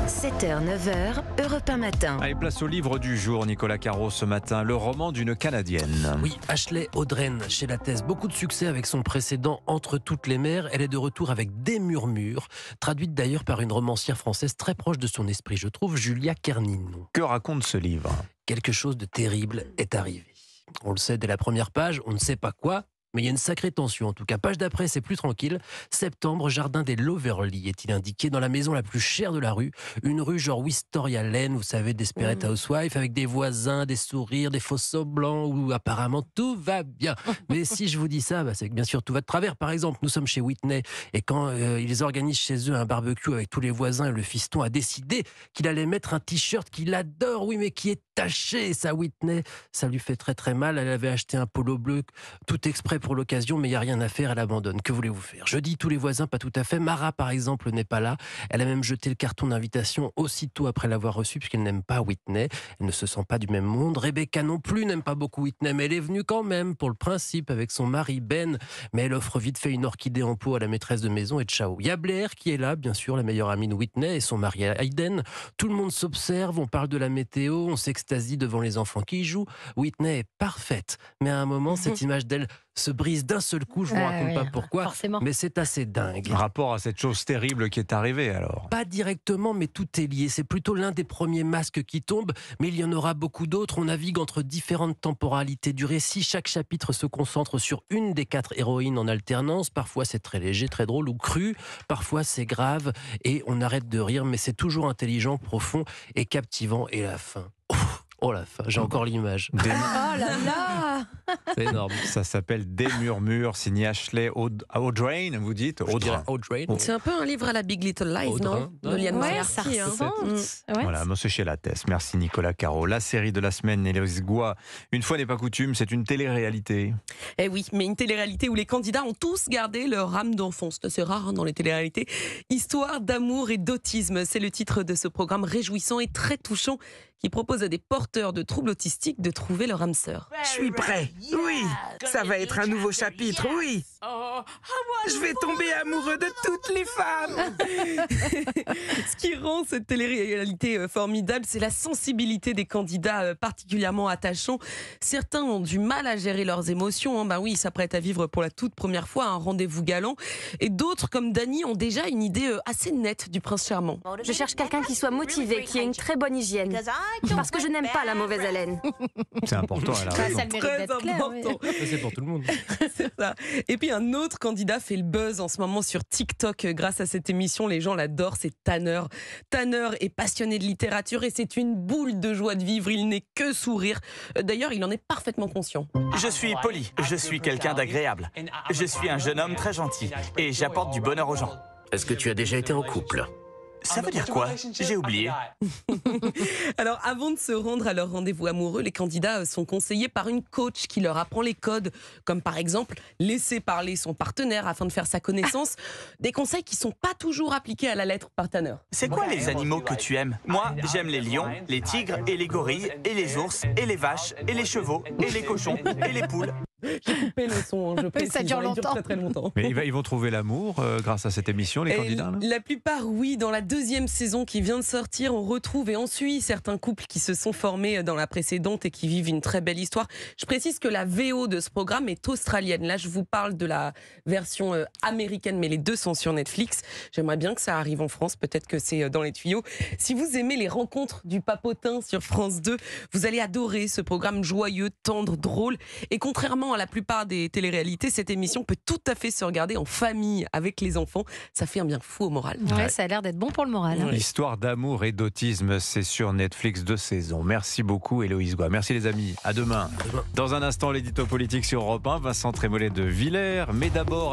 7h, 9h, Europe 1 matin. Allez, place au livre du jour, Nicolas Caro, ce matin, le roman d'une Canadienne. Oui, Ashley Audren, chez Lattès. Beaucoup de succès avec son précédent Entre toutes les mers. Elle est de retour avec Des murmures, traduite d'ailleurs par une romancière française très proche de son esprit, je trouve, Julia Kernin. Que raconte ce livre ? Quelque chose de terrible est arrivé. On le sait dès la première page, on ne sait pas quoi, mais il y a une sacrée tension. En tout cas, page d'après, c'est plus tranquille. Septembre, jardin des Loverly est-il indiqué dans la maison la plus chère de la rue. Une rue genre Wisteria Lane, vous savez, Desperate Housewife, avec des voisins, des sourires, des faux semblants, où apparemment tout va bien. Mais si je vous dis ça, c'est que bien sûr tout va de travers. Par exemple, nous sommes chez Whitney, et quand ils organisent chez eux un barbecue avec tous les voisins, le fiston a décidé qu'il allait mettre un t-shirt qu'il adore, oui, mais qui est taché, ça, Whitney. Ça lui fait très très mal. Elle avait acheté un polo bleu tout exprès pour l'occasion, mais il n'y a rien à faire, elle abandonne. Que voulez-vous faire ? Je dis tous les voisins, pas tout à fait. Mara, par exemple, n'est pas là. Elle a même jeté le carton d'invitation aussitôt après l'avoir reçu, puisqu'elle n'aime pas Whitney. Elle ne se sent pas du même monde. Rebecca non plus n'aime pas beaucoup Whitney, mais elle est venue quand même, pour le principe, avec son mari Ben. Mais elle offre vite fait une orchidée en pot à la maîtresse de maison et ciao. Il y a Blair qui est là, bien sûr, la meilleure amie de Whitney et son mari Hayden. Tout le monde s'observe, on parle de la météo, on s'extasie devant les enfants qui y jouent. Whitney est parfaite, mais à un moment, cette image d'elle se brise d'un seul coup, je ne vous raconte pas pourquoi, forcément. mais c'est assez dingue. Rapport à cette chose terrible qui est arrivée alors ? Pas directement, mais tout est lié. C'est plutôt l'un des premiers masques qui tombe, mais il y en aura beaucoup d'autres. On navigue entre différentes temporalités du récit. Chaque chapitre se concentre sur une des 4 héroïnes en alternance. Parfois c'est très léger, très drôle ou cru. Parfois c'est grave et on arrête de rire, mais c'est toujours intelligent, profond et captivant. Et la fin... Oh la fin, j'ai encore l'image. Oh là là. C'est énorme. Ça s'appelle Des murmures, signé Ashley Audren, vous dites ? Audren. C'est un peu un livre à la Big Little Lies, Audren, non ? De Liane Ouais, Moriarty, ça hein. ressemble. Ouais. Voilà, monsieur chez Lattès. Merci Nicolas Caro. La série de la semaine, Héloïse Goua. Une fois n'est pas coutume, c'est une télé-réalité. Eh oui, mais une télé-réalité où les candidats ont tous gardé leur âme d'enfant. C'est assez rare dans les télé-réalités. Histoire d'amour et d'autisme, c'est le titre de ce programme réjouissant et très touchant qui propose à des porteurs de troubles autistiques de trouver leur âme sœur. Je suis prêt. Oui, ça va être un nouveau chapitre, oui. Je vais tomber amoureux de toutes les femmes. Ce qui rend cette télé-réalité formidable, c'est la sensibilité des candidats particulièrement attachants. Certains ont du mal à gérer leurs émotions. Ben oui, ils s'apprêtent à vivre pour la toute première fois un rendez-vous galant. Et d'autres, comme Dany, ont déjà une idée assez nette du prince charmant. Je cherche quelqu'un qui soit motivé, qui ait une très bonne hygiène. Parce que je n'aime pas la mauvaise haleine. C'est important, elle a raison. Ça le mérite Très d'être clair, important. C'est pour tout le monde. C'est ça. Et puis un autre candidat fait le buzz en ce moment sur TikTok grâce à cette émission. Les gens l'adorent, c'est Tanner. Tanner est passionné de littérature et c'est une boule de joie de vivre. Il n'est que sourire. D'ailleurs, il en est parfaitement conscient. Je suis poli, je suis quelqu'un d'agréable. Je suis un jeune homme très gentil et j'apporte du bonheur aux gens. Est-ce que tu as déjà été en couple ? Ça veut dire quoi ? J'ai oublié. Alors, avant de se rendre à leur rendez-vous amoureux, les candidats sont conseillés par une coach qui leur apprend les codes, comme par exemple laisser parler son partenaire afin de faire sa connaissance. Des conseils qui ne sont pas toujours appliqués à la lettre par Tanner. C'est quoi les animaux que tu aimes ? Moi, j'aime les lions, les tigres et les gorilles, et les ours, et les vaches, et les chevaux, et les cochons, et les poules. J'ai coupé le son, je précise, Ça dure il longtemps. très très longtemps. Mais ils vont trouver l'amour grâce à cette émission, les Et candidats là ? la plupart, oui. Dans la 2e saison qui vient de sortir, on retrouve et on suit certains couples qui se sont formés dans la précédente et qui vivent une très belle histoire. Je précise que la VO de ce programme est australienne. Là, je vous parle de la version américaine, mais les deux sont sur Netflix. J'aimerais bien que ça arrive en France. Peut-être que c'est dans les tuyaux. Si vous aimez les rencontres du papotin sur France 2, vous allez adorer ce programme joyeux, tendre, drôle. Et contrairement à la plupart des téléréalités, cette émission peut tout à fait se regarder en famille avec les enfants. Ça fait un bien fou au moral. Ouais, ça a l'air d'être bon pour le moral. Hein. Histoire d'amour et d'autisme, c'est sur Netflix 2 saisons. Merci beaucoup Héloïse Goua. Merci les amis, à demain. Dans un instant, l'édito politique sur Europe 1, Vincent Trémollet de Villers. Mais d'abord...